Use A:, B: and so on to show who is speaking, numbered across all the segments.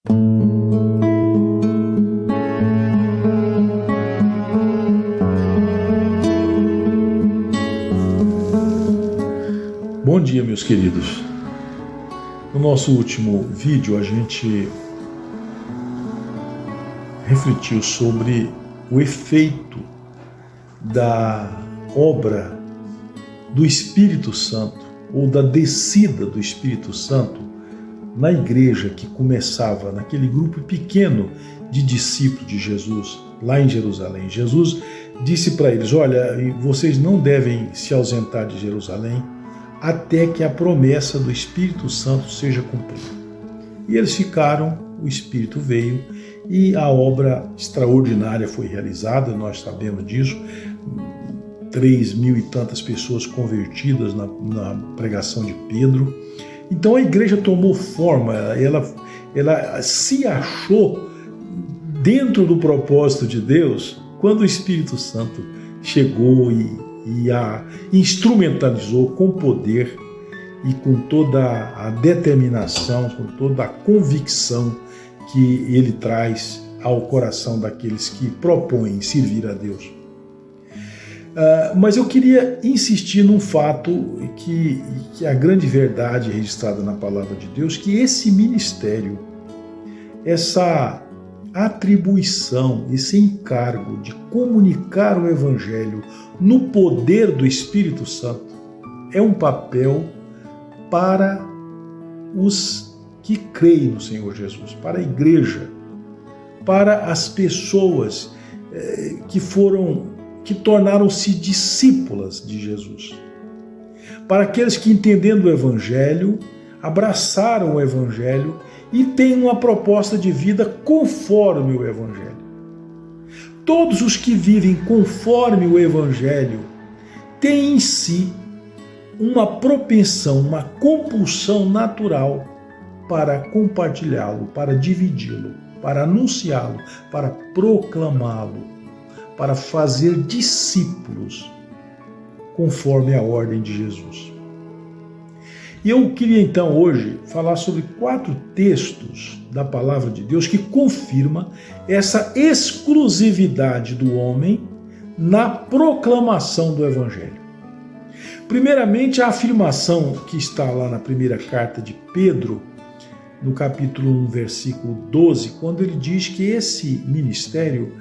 A: Bom dia, meus queridos. No nosso último vídeo, a gente refletiu sobre o efeito da obra do Espírito Santo, ou da descida do Espírito Santo na igreja que começava naquele grupo pequeno de discípulos de Jesus, lá em Jerusalém. Jesus disse para eles: olha, vocês não devem se ausentar de Jerusalém até que a promessa do Espírito Santo seja cumprida. E eles ficaram, o Espírito veio e a obra extraordinária foi realizada, nós sabemos disso, 3.000 e tantas pessoas convertidas na pregação de Pedro. Então a igreja tomou forma, ela se achou dentro do propósito de Deus quando o Espírito Santo chegou e a instrumentalizou com poder e com toda a determinação, com toda a convicção que ele traz ao coração daqueles que propõem servir a Deus. Mas eu queria insistir num fato que a grande verdade registrada na palavra de Deus, que esse ministério, essa atribuição, esse encargo de comunicar o Evangelho no poder do Espírito Santo é um papel para os que creem no Senhor Jesus, para a igreja, para as pessoas que tornaram-se discípulas de Jesus, para aqueles que, entendendo o Evangelho, abraçaram o Evangelho e têm uma proposta de vida conforme o Evangelho. Todos os que vivem conforme o Evangelho têm em si uma propensão, uma compulsão natural para compartilhá-lo, para dividi-lo, para anunciá-lo, para proclamá-lo, para fazer discípulos conforme a ordem de Jesus. E eu queria então hoje falar sobre 4 textos da palavra de Deus que confirma essa exclusividade do homem na proclamação do Evangelho. Primeiramente, a afirmação que está lá na primeira carta de Pedro, no capítulo 1, versículo 12, quando ele diz que esse ministério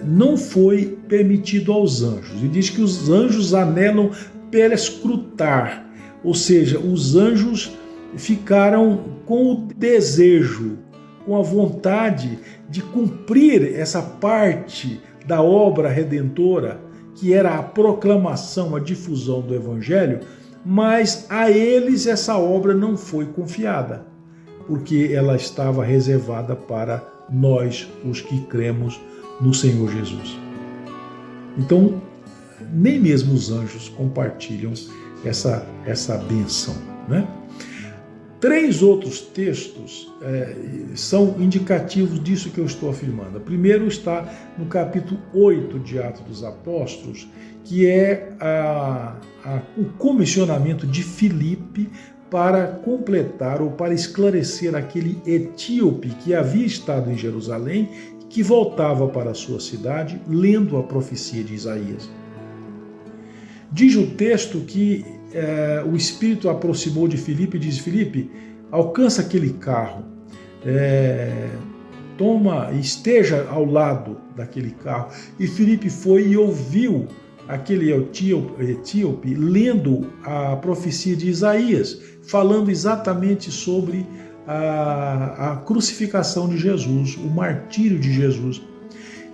A: não foi permitido aos anjos. Ele diz que os anjos anelam perscrutar, ou seja, os anjos ficaram com o desejo, com a vontade de cumprir essa parte da obra redentora, que era a proclamação, a difusão do Evangelho, mas a eles essa obra não foi confiada, porque ela estava reservada para nós, os que cremos no Senhor Jesus. Então, nem mesmo os anjos compartilham essa bênção, né? 3 outros textos são indicativos disso que eu estou afirmando. O primeiro está no capítulo 8 de Atos dos Apóstolos, que é o comissionamento de Filipe para completar ou para esclarecer aquele etíope que havia estado em Jerusalém, que voltava para a sua cidade, lendo a profecia de Isaías. Diz o texto que o Espírito aproximou de Filipe e disse: Filipe, alcança aquele carro, esteja ao lado daquele carro. E Filipe foi e ouviu aquele etíope lendo a profecia de Isaías, falando exatamente sobre a crucificação de Jesus, o martírio de Jesus.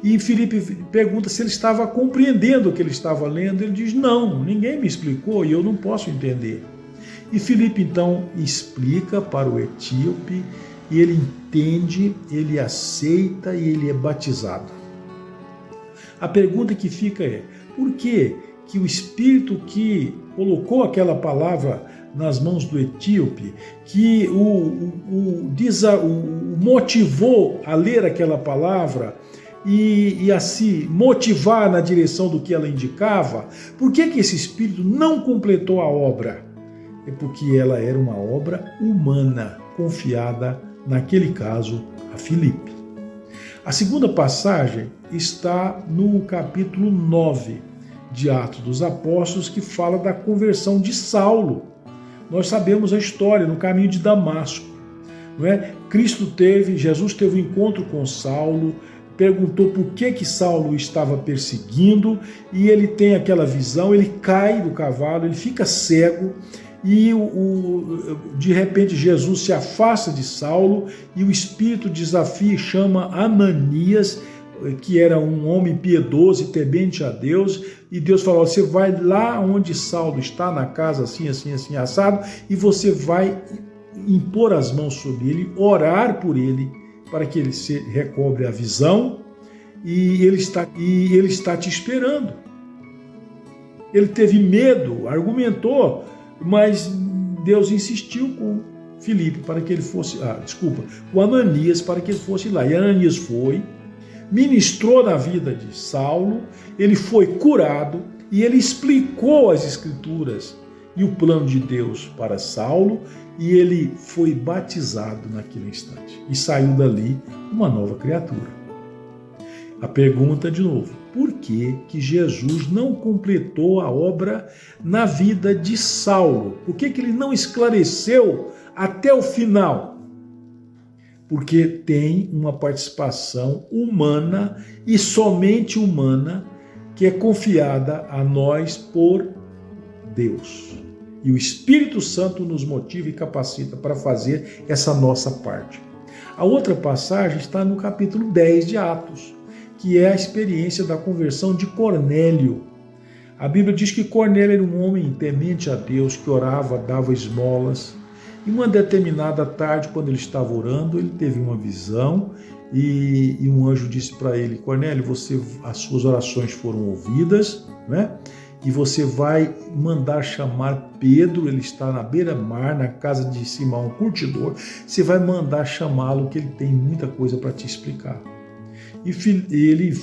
A: E Filipe pergunta se ele estava compreendendo o que ele estava lendo. Ele diz: não, ninguém me explicou e eu não posso entender. E Filipe então explica para o etíope, e ele entende, ele aceita e ele é batizado. A pergunta que fica é: por que o Espírito que colocou aquela palavra nas mãos do etíope, que o motivou a ler aquela palavra e a se motivar na direção do que ela indicava, por que esse Espírito não completou a obra? É porque ela era uma obra humana, confiada naquele caso, a Filipe. A segunda passagem está no capítulo 9 de Atos dos Apóstolos, que fala da conversão de Saulo. Nós sabemos a história no caminho de Damasco, não é? Jesus teve um encontro com Saulo, perguntou por que Saulo estava perseguindo, e ele tem aquela visão, ele cai do cavalo, ele fica cego, e de repente Jesus se afasta de Saulo, e o Espírito desafia e chama Ananias, que era um homem piedoso e temente a Deus, e Deus falou: você vai lá onde Saulo está, na casa assim, assim, assim, assado, e você vai impor as mãos sobre ele, orar por ele, para que ele se recobre a visão, e ele está te esperando. Ele teve medo, argumentou, mas Deus insistiu com Filipe para que ele fosse, com Ananias para que ele fosse lá. E Ananias foi, ministrou na vida de Saulo, ele foi curado e ele explicou as Escrituras e o plano de Deus para Saulo, e ele foi batizado naquele instante e saiu dali uma nova criatura. A pergunta de novo: por que Jesus não completou a obra na vida de Saulo? Por que ele não esclareceu até o final? Porque tem uma participação humana e somente humana que é confiada a nós por Deus. E o Espírito Santo nos motiva e capacita para fazer essa nossa parte. A outra passagem está no capítulo 10 de Atos, que é a experiência da conversão de Cornélio. A Bíblia diz que Cornélio era um homem temente a Deus, que orava, dava esmolas. E uma determinada tarde, quando ele estava orando, ele teve uma visão e um anjo disse para ele: Cornélio, as suas orações foram ouvidas, né? E você vai mandar chamar Pedro, ele está na beira-mar, na casa de Simão, curtidor. Você vai mandar chamá-lo, que ele tem muita coisa para te explicar. E ele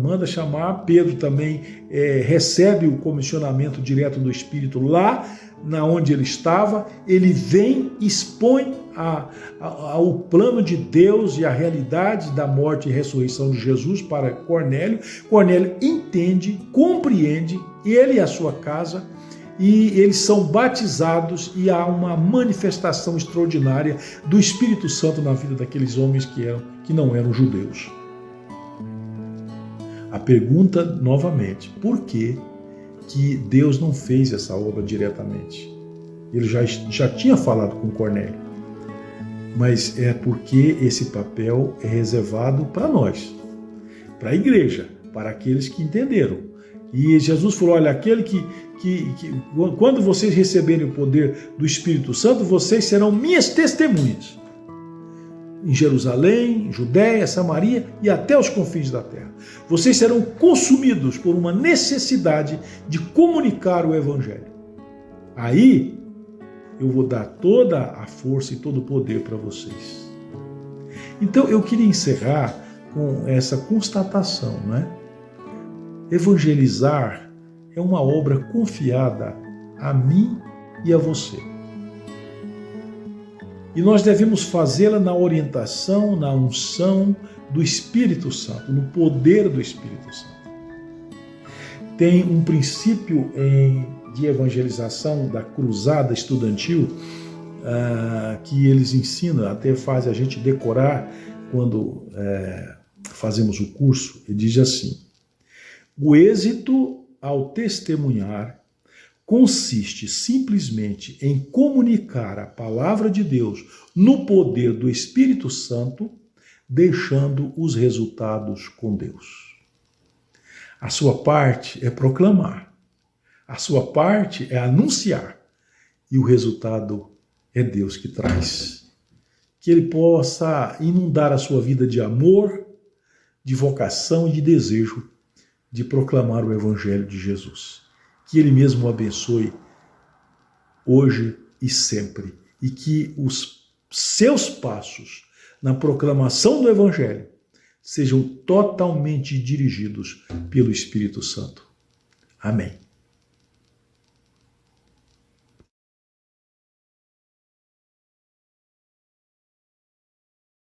A: manda chamar. Pedro também recebe o comissionamento direto do Espírito lá na onde ele estava. Ele vem, expõe o plano de Deus e a realidade da morte e ressurreição de Jesus para Cornélio. Cornélio entende, compreende, ele e a sua casa, e eles são batizados, e há uma manifestação extraordinária do Espírito Santo na vida daqueles homens que não eram judeus. A pergunta, novamente: por que Deus não fez essa obra diretamente? Ele já tinha falado com Cornélio, mas é porque esse papel é reservado para nós, para a igreja, para aqueles que entenderam. E Jesus falou: olha, aquele que quando vocês receberem o poder do Espírito Santo, vocês serão minhas testemunhas em Jerusalém, Judéia, Samaria e até os confins da terra. Vocês serão consumidos por uma necessidade de comunicar o Evangelho. Aí eu vou dar toda a força e todo o poder para vocês. Então eu queria encerrar com essa constatação, né? Evangelizar é uma obra confiada a mim e a você. E nós devemos fazê-la na orientação, na unção do Espírito Santo, no poder do Espírito Santo. Tem um princípio de evangelização da cruzada estudantil que eles ensinam, até faz a gente decorar quando fazemos o curso. Ele diz assim: o êxito ao testemunhar consiste simplesmente em comunicar a palavra de Deus no poder do Espírito Santo, deixando os resultados com Deus. A sua parte é proclamar, a sua parte é anunciar, e o resultado é Deus que traz. Que Ele possa inundar a sua vida de amor, de vocação e de desejo de proclamar o Evangelho de Jesus. Que Ele mesmo o abençoe hoje e sempre, e que os seus passos na proclamação do Evangelho sejam totalmente dirigidos pelo Espírito Santo. Amém.